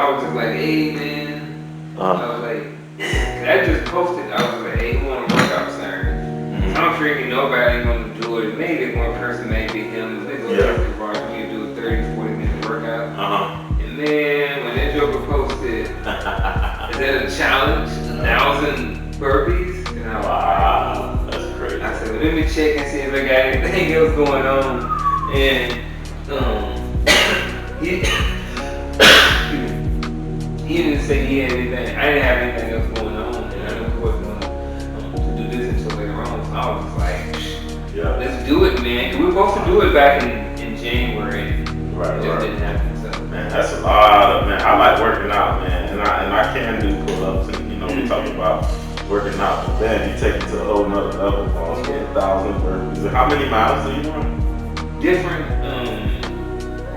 I was just like, hey man, I was like, I just posted. I was like, hey, who want to work out Saturday? So I'm freaking nobody gonna do it. Maybe one person, maybe him. They go to the bar, you do a 30-40 minute workout. And then when that joker posted, is that a challenge? 1,000 burpees? And I was wow, that's crazy. I said, well, let me check and see if I got anything else going on. And he didn't say he had anything. I didn't have anything else going on, and I knew he wasn't going to do this until later on. So I was just like, let's do it, man. We were supposed to do it back in January, and it just didn't happen. So man, that's a lot of I like working out, man, and I can do pull-ups, and we talk about working out, but then you take it to a whole nother level. 1,000 burpees. How many miles do you run? Different.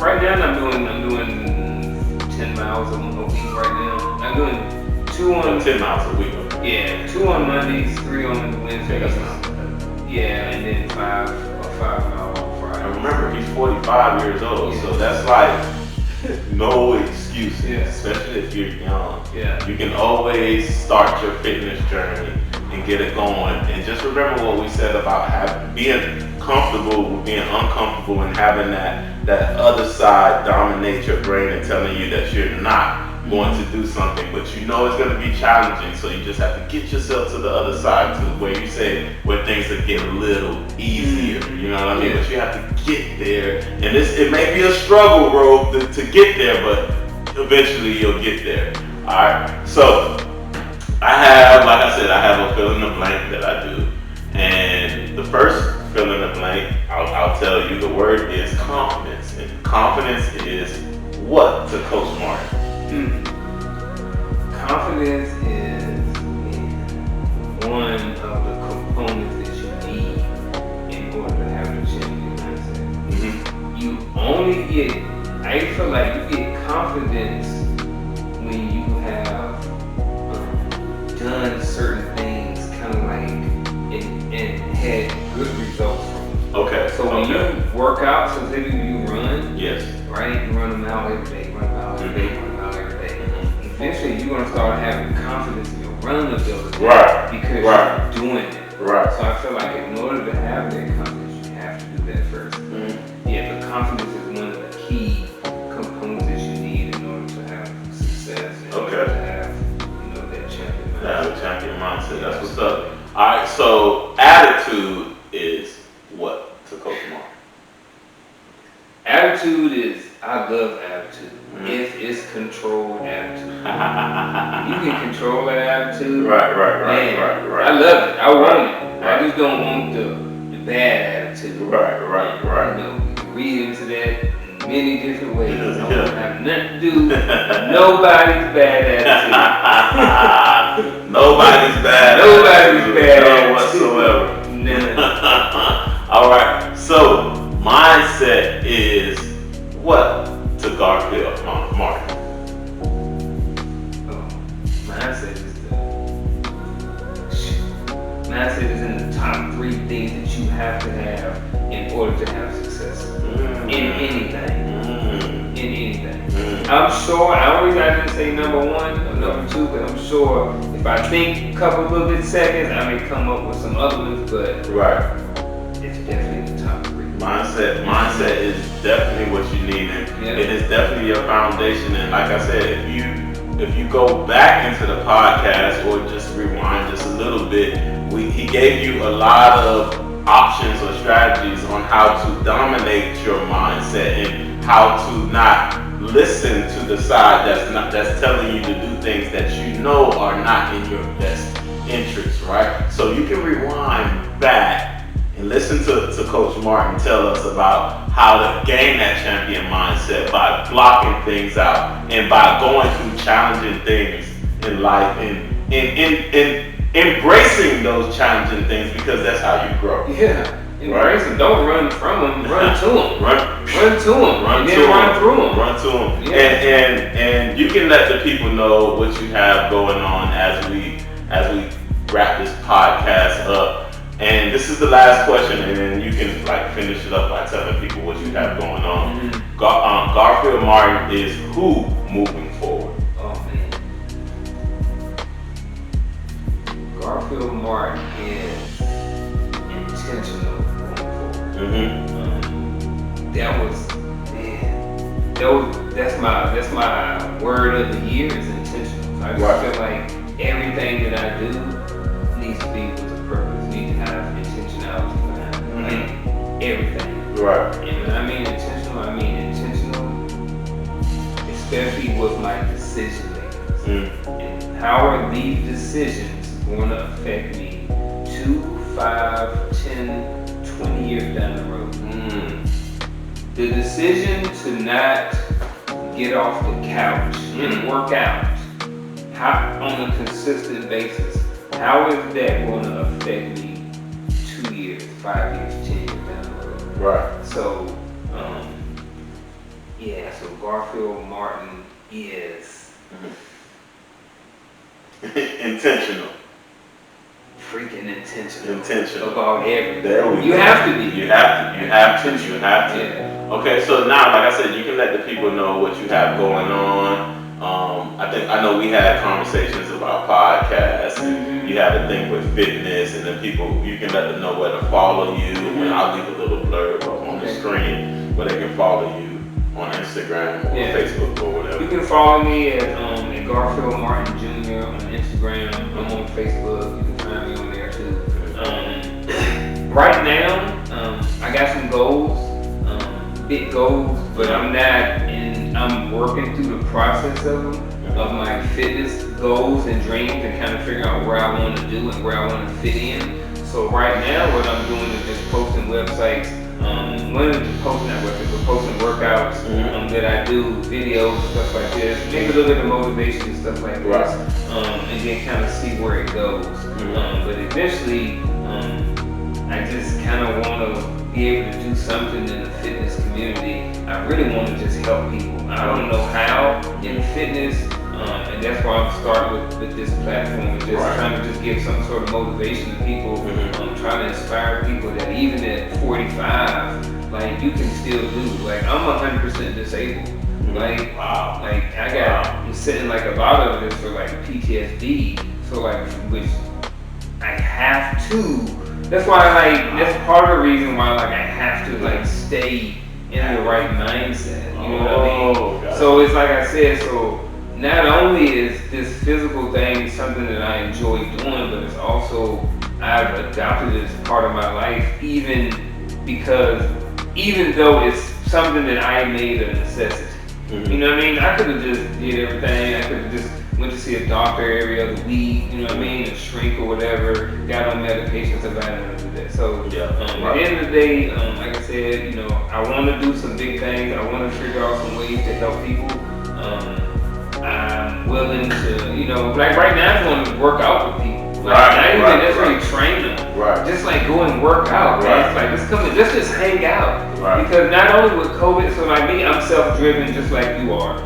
Right now, I'm doing 10 miles a week right now. I'm doing 2 on 10 miles a week. Yeah, 2 on Mondays, 3 on Wednesdays. That's not bad. Yeah, and then 5 miles on Friday. And remember, he's 45 years old, so that's like no excuses, especially if you're young. Yeah. You can always start your fitness journey and get it going. And just remember what we said about being comfortable with being uncomfortable and having that other side dominate your brain and telling you that you're not going to do something, but you know it's going to be challenging, so you just have to get yourself to the other side, to where you say where things will get a little easier, you know what I mean? But you have to get there, and it may be a struggle, bro, to get there, but eventually you'll get there. All right, so I have a fill in the blank that I do, and the first fill in the blank, I'll tell you, the word is confidence, and confidence is what to Coach Martin? Confidence is one of the components that you need in order to have a champion mindset. You only get, I feel like you get confidence when you have done certain things kind of like and had good results from it. Okay. So when you work out, so say you run, right? You run a mile every day, run a mile every day, run a mile every day. Eventually, you're going to start having confidence in your running ability, because you're doing it. Right. So I feel like in order to have that confidence, you have to do that first. Yeah, but confidence is one of the key components that you need in order to have success. In order to have, that champion mindset. That champion mindset. That's what's up. All right. So attitude is what to Coach Martin? Attitude is, I love attitude. It's controlled attitude. You can control that attitude. Right. I love it. I want it. I just don't want the bad attitude. Right. Read into that in many different ways. I don't have nothing to do with nobody's bad attitude. Nobody's bad attitude whatsoever. None. All right. So mindset is what to Garfield Martin? Mindset is in the top 3 things that you have to have in order to have success in anything. I'm sure, I didn't say number 1 or number 2, but I'm sure if I think a couple little bit seconds, I may come up with some other ones, but it's definitely the top 3. Mindset is definitely what you need, and it is definitely your foundation. And like I said, if you go back into the podcast or just rewind just a little bit, he gave you a lot of options or strategies on how to dominate your mindset and how to not listen to the side that's telling you to do things that you know are not in your best interest, right? So you can rewind back and listen to Coach Martin tell us about how to gain that champion mindset by blocking things out and by going through challenging things in life and embracing those challenging things, because that's how you grow. Yeah, embrace them. Don't run from them. Run to them. Run to them. Run through them. Run to them. Yeah. And you can let the people know what you have going on as we wrap this podcast up. And this is the last question, and then you can finish it up by telling people what you have going on. Garfield Martin is who moving forward? that's my word of the year is intentional. I just feel like everything that I do needs to be with a purpose, needs to have intentionality behind it. Like everything. Right. And when I mean intentional, especially with my decision making. And how are these decisions going to affect me 2, 5, 10, 20 years down the road? The decision to not get off the couch and work out on a consistent basis, how is that going to affect me 2 years, 5 years, 10 years down the road? Right. So, so Garfield Martin is intentional. Freaking intentional about everything. You have to be. You have to. Yeah. Okay, so now, like I said, you can let the people know what you have going on. I know we had conversations about podcasts, and you have a thing with fitness, and then you can let them know where to follow you. And I'll leave a little blurb up on the screen where they can follow you on Instagram or Facebook or whatever. You can follow me at Garfield Martin Jr. on Instagram. I'm on Facebook. You can find me on there too. Right now, I got some goals, big goals, but I'm working through the process of them, of my fitness goals and dreams, and kind of figuring out where I want to do and where I want to fit in. So right now, what I'm doing is just posting websites. Posting workouts that I do, videos, stuff like this, maybe a little bit of motivation and stuff like this, and then kind of see where it goes. But eventually, I just kind of want to be able to do something in the fitness community. I really want to just help people. I don't know how in fitness, and that's why I'm starting with this platform, just trying to just give some sort of motivation to people, trying to inspire people that even at 45, like you can still do. Like I'm 100% disabled. Like I'm sitting like a lot of this for like PTSD. So like which I have to. That's why that's part of the reason why I have to stay in the right mindset. You know what I mean? So it's like I said, so not only is this physical thing something that I enjoy doing, but it's also I've adopted it as part of my life, even though it's something that I made a necessity. You know what I mean? I could have just did everything. I could have just went to see a doctor every other week, you know what I mean, a shrink or whatever, got on medications if I didn't do that. So at the end of the day, like I said, I want to do some big things. I want to figure out some ways to help people. I'm willing to, like right now I want to work out with people. Not even necessarily train them. Just go and work out, man. It's like let's just hang out. Because not only with COVID, so like me, I'm self-driven just like you are.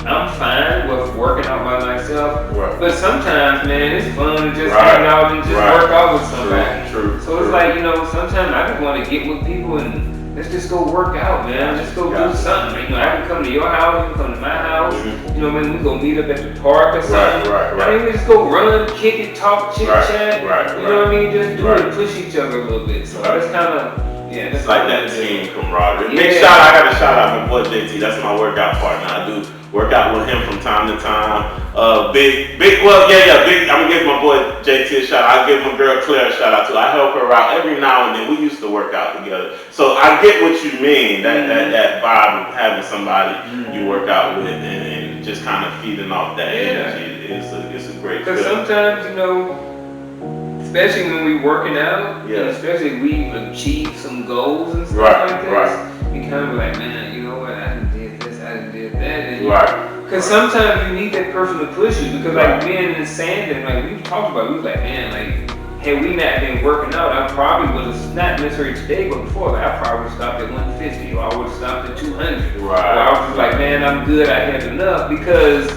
I'm fine with working out by myself. But sometimes, man, it's fun to just hang out and just work out with somebody. So it's like, sometimes I just want to get with people and let's just go work out, man. Let's go do something. I can come to your house, you can come to my house. We go meet up at the park or something. I mean, we just go run, kick it, talk, chit chat. You know what I mean? Just do it, push each other a little bit. So that's kind of, it's like that team camaraderie. Big shout out, I got to shout out my boy JT. That's my workout partner. I do work out with him from time to time. Big. I'm gonna give my boy JT a shout out. I give my girl Claire a shout out too. I help her out every now and then. We used to work out together, so I get what you mean. That vibe of having somebody you work out with and just kind of feeding off that energy. It's a great. Because sometimes especially when we working out, especially we achieve some goals and stuff like this, we kind of like, man, you know what? I done did this, I done did that. Because sometimes you need that person to push you. Because being in the sand and we talked about, we was like, man, had we not been working out, I probably would have, not necessarily today, but before, I probably would have stopped at 150 or I would have stopped at 200. Or I was just like, man, I'm good, I had enough. Because,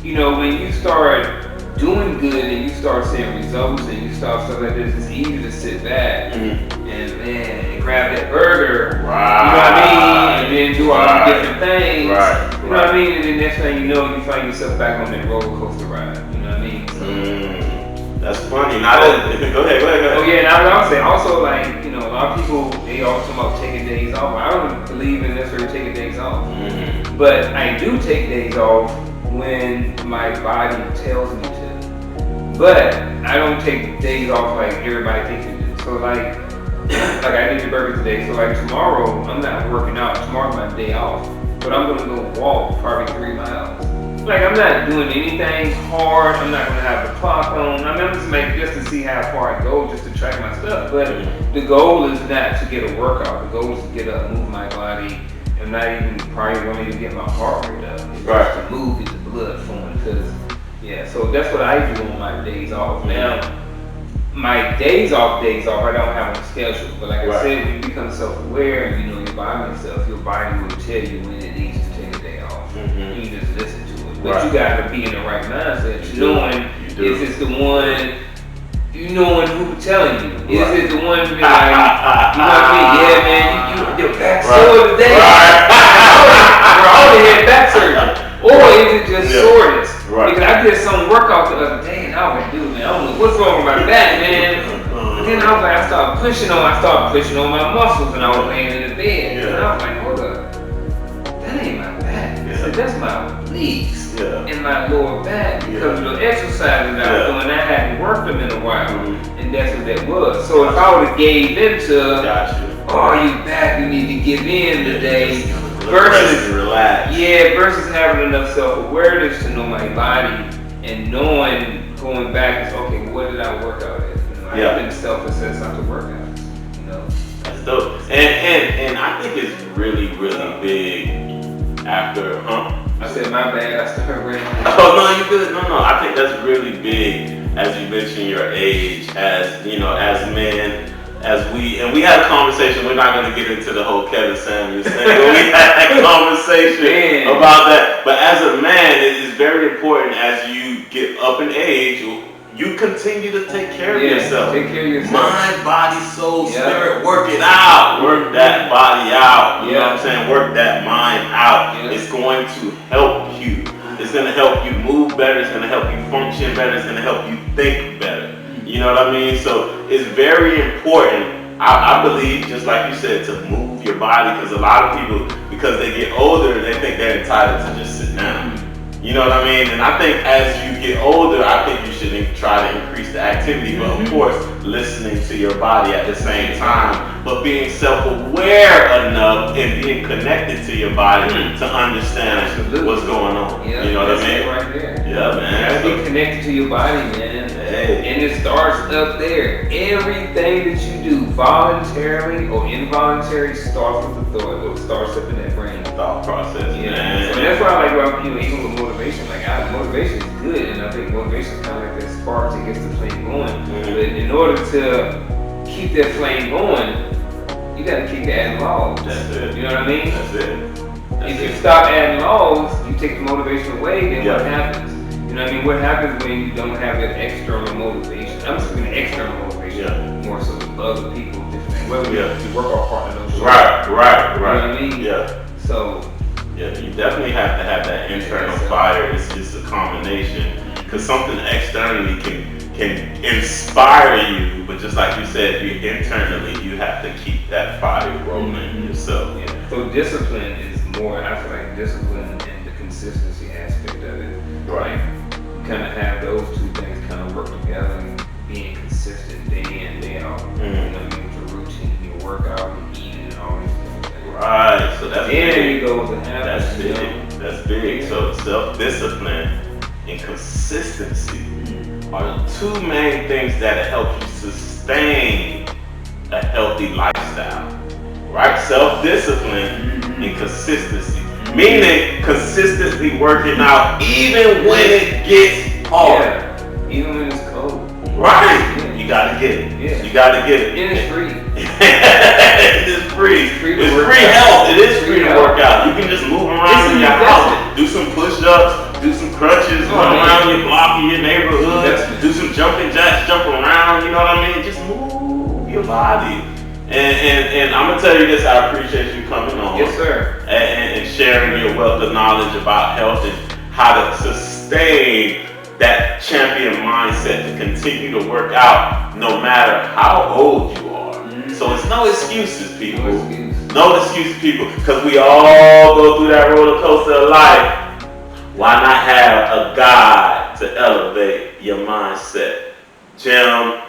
when you start doing good and you start seeing results and you start stuff like this, it's easy to sit back and grab that burger, you know what I mean, and then do all the different things, you know what I mean, and then next thing you know, you find yourself back on that roller coaster ride, you know what I mean. So, that's funny. Go ahead. Oh yeah, and I would say also a lot of people, they always talk about taking days off. I don't believe in necessarily taking days off. But I do take days off when my body tells me to. But I don't take days off like everybody thinks you do. So like I did the burger today. So like tomorrow, I'm not working out. Tomorrow's my day off. But I'm gonna go walk probably 3 miles. Like I'm not doing anything hard. I'm not gonna have the clock on. I'm just making just to see how far I go, just to track my stuff. But the goal is not to get a workout. The goal is to get up, move my body. I'm not even probably want to even get my heart rate up. It's just to move, get the blood flowing. Cause so that's what I do on my days off. Now, my days off, I don't have on schedule. But like I said, when you become self-aware and you know your body itself, your body will tell you when it needs to take a day off. You just listen to it. But you gotta be in the right mindset. Knowing is it the one, you knowing who telling you. Is it the one to be like, you know what I mean? Yeah, man, your back sore today. We're all in back surgery. Or is it just soreness? Because I did some workout the other day and I was like, dude, man, I don't know what's wrong with my back, man. And then I was like, I started pushing on my muscles and I was laying in the bed. And I was like, hold up, that ain't my back. So that's my obliques and my lower back because of the exercises I was doing. I hadn't worked them in a while, and that's what that was. So if I would have gave into, you back, you need to give in today, versus relax. Versus having enough self-awareness to know my body and knowing going back is okay. What did I work out at? You know, I've been self-assessed after workouts. You know, that's dope. And I think it's really big. After, I said my bad. I started running. Oh no, you good. No. I think that's really big as you mention your age, as you know, as men, we had a conversation. We're not going to get into the whole Kevin Samuels thing, but we had a conversation about that. But as a man, it is very important as you get up in age. You continue to take care of yourself. Take care of yourself. Mind, body, soul, spirit. Work it out. Work that body out. You know what I'm saying? Work that mind out. It's going to help you. It's going to help you move better. It's going to help you function better. It's going to help you think better. You know what I mean? So it's very important, I believe, just like you said, to move your body. Because a lot of people, because they get older, they think they're entitled to just sit down. You know what I mean? And I think as you get older, I think you should try to increase the activity, but of course, listening to your body at the same time, but being self-aware enough and being connected to your body to understand what's going on. You know what I mean? Right there. Yeah, man. You gotta be connected to your body, man. And it starts up there. Everything that you do, voluntarily or involuntarily, starts with the thought. It starts up in that brain. Thought process, man. So that's why I like, even with motivation, motivation is good, and I think motivation is kind of like that spark that gets the flame going. But in order to keep that flame going, you gotta keep adding laws. That's it. You know what I mean? That's it. If you stop adding laws, you take the motivation away, then what happens? You know what I mean? What happens when you don't have that external motivation? I'm speaking of external motivation, more so than other people, different things. Whether you work off hard or no. Right. You know what I mean? Yeah. So. Yeah, you definitely have to have that internal fire. It's just a combination, because something externally can inspire you, but just like you said, internally you have to keep that fire rolling yourself. So discipline is more. I feel like discipline and the consistency aspect of it. Right. You kind of have those two things kind of work together, and being consistent day in, day out. You know what I mean? With your routine, your workout, and eating, and all these things. Right, so that's big. That's big. That's big. So self-discipline and consistency are the two main things that help you sustain a healthy lifestyle. Right? Self-discipline and consistency. Meaning consistently working out even when it gets hard. Even when it's cold. Right. You gotta get it. You gotta get it. And it's free. It is free. It's free health. It is free to work out. You can just move around in your house, do some push-ups, do some crunches, run around your block in your neighborhood, do some jumping jacks, jump around. You know what I mean? Just move your body. And I'm gonna tell you this. I appreciate you coming on. Yes, sir. And sharing your wealth of knowledge about health and how to sustain that champion mindset to continue to work out no matter how old you are. So it's no excuses, people. No excuses. No excuse, people, because we all go through that roller coaster of life. Why not have a guide to elevate your mindset? Jim,